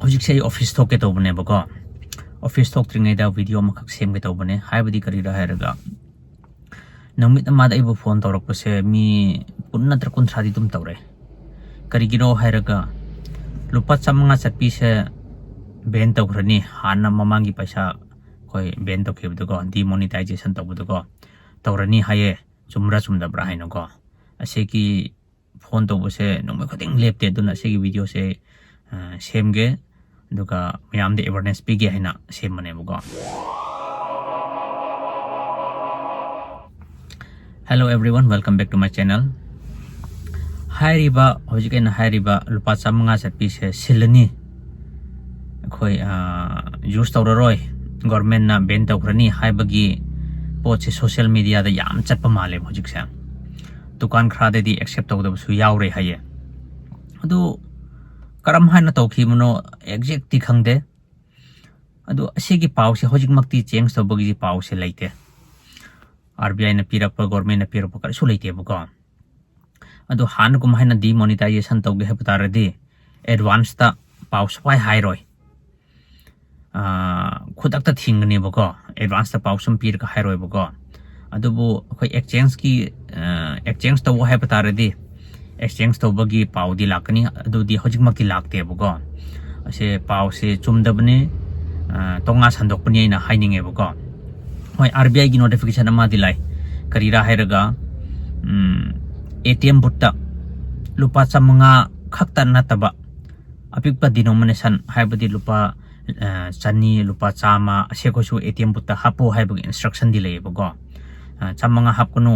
hojik sei office talk ke to bane bako office talk tring nei da video ma khak sem ke to bane haibadi kari ra hairaga namit ma da ibu phone tawrak pase mi punna tra kun thadi tum tawre kari giro hairaga lupa chamanga chatpi se ben tawrani hana mamangi paisa koi ben to ke bugo demonetization to bugo tawrani haye chumra chumda bra haino go ase ki phone to bose nongme khating lepte duna ase ki video se semge duka mayam de awareness pige haina semane bugo Hello everyone, welcome back to my channel. Hairiba hojikaina hairiba lupa chamanga chatpi se silani khoi use tawraroi government na ban tawrani haibagi poche social media da yam chatpa male hojik sa dukan khra de accept tawda su yaure haye adu karam haina tawkhi muno exact ti khangde adu asigi paw se hojik makti change tawbagi paw se laite RBI na pirakpa government na pirakpa kar su laite buka adu han kum haina demonetization tawge heptaradi advance ta paw supply high roi khudak ta thingni buka advance ta paw sum pir ka high roi buka adu bu khoi exchange ki exchange taw heptaradi exchange tawbagi paw di lakani adu di hojik makti lakte buka ase paw se chumdabni tonga sandok pani na haininge buka hoi RBI gi notification ama dilai karira hairaga ATM butta lupa chamanga khakta nataba apikpa denomination haibadi lupa chani lupa chama ase ko su ATM butta hapo haibagi instruction dilai bugo chamanga hapkuno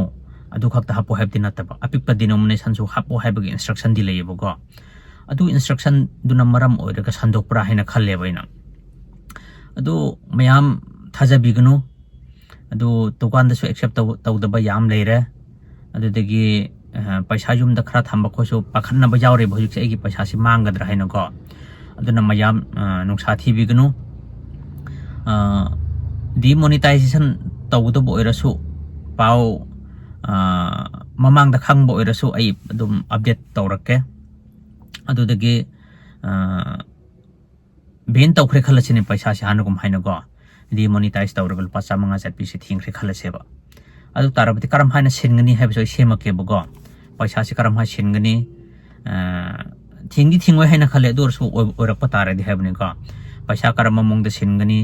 adu khakta hapo haibdi nataba apikpa denomination su hapo haibagi instruction dilai bugo adu instruction duna maram oiraga sandok pra haina khalle baina adu mayam thajabignu adu dukan da su accept tawdaba yam leire adu degi paisa yum da khara thamba ko su pakhanna ba jawre bhojik se egi paisa si manggadra haino ko aduna mayam nungsa thibignu demonetization tawdo bo irasu paw mamang da khang bo irasu ai adum update tawrakke adu degi ben tawkhre khalachini paisa si hanugum haino go demonetize tawragal pasamanga chatpi se thingre khalaseba adu tarabati karam haina singani haibso semake bugo paisa si karam ha singani thingi thingoi haina khale dorsu orakpa tare di haibni ko paisa karam mong de singani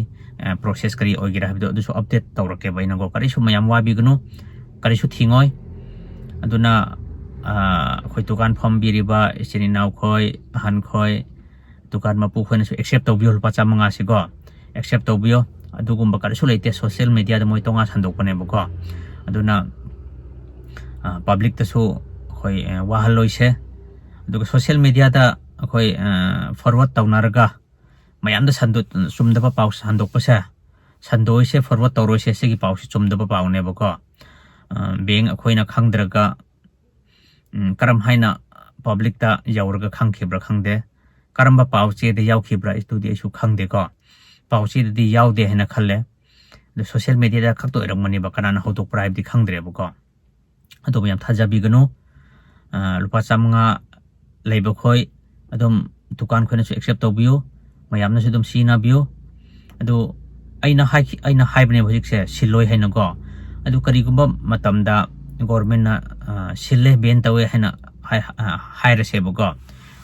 process kari ogira habdo du so update tawrake baina go kari su mayam wa bignu kari su thingoi aduna khoi tukan phom biriba isini naw khoi han khoi tukan mapu khoina su accept tawbiol pachamanga si go accept tawbio adugumba kar su leite social media da moi tonga sandok pane buko aduna public ta su khoi wahaloise aduga social media da khoi forward tawnarga mayam da sandut sumda pa paus handok pa sa sandoise forward tawroise segi paus sumda pa paune buko beng khoina khangdraga karam haina public ta yaurga khangkhibra khangde karamba pauche de yaukhibra study su khangde ko pauchi di yaude hena khalle the social media da khakto erangmani ba kana hodok prive di khangdre buko ado yam thajabi gnu lupa chamanga leiba khoi adum dukan khoina su accept tobiyo mayam na su dum sina biyo ado aina haibne hojik se siloi haina go adu kari gumba matamda government na sille ben tawe haina haire se buko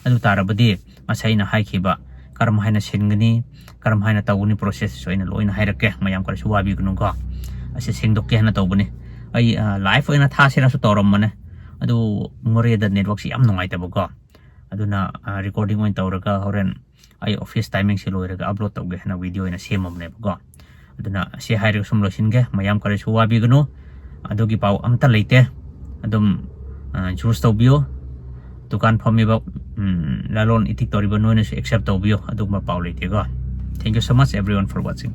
adu tarabadi masaina haikhiba karam haina singani karam haina tawuni process so ina loina hairake mayam kar suwabi gnu go ase singdokke hana tawbuni ai live oina thasira su torom mane adu ngore da network si am nongai tabugo aduna recording oin tawraga horen ai office timing si loiraga upload tawge hana video ina semamne bugo aduna se haire sum losinge mayam kar suwabi gnu adugi paw amta leite adum choose tawbio dukan phomi ba lalon itik toriba noine su accept tawbio adugma paw leite go. Thank you so much everyone for watching.